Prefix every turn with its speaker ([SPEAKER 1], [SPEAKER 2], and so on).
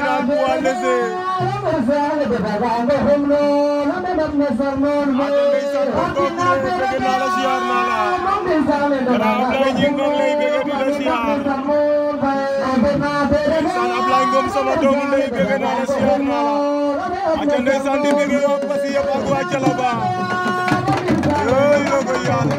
[SPEAKER 1] final poids léger aja ndeysaan Tonton Mouré bëgg naa la siyaar naa la Grand Ablaye Gningue noonu lay bëgg di la siyaar ndeysaan Ablaye Ngom sama doomu ndey bëgg naa la siyaar naa la aja ndeysaan di bëgg waa Passy yëpp ak waa Thiénaba yooyu la ko yàlla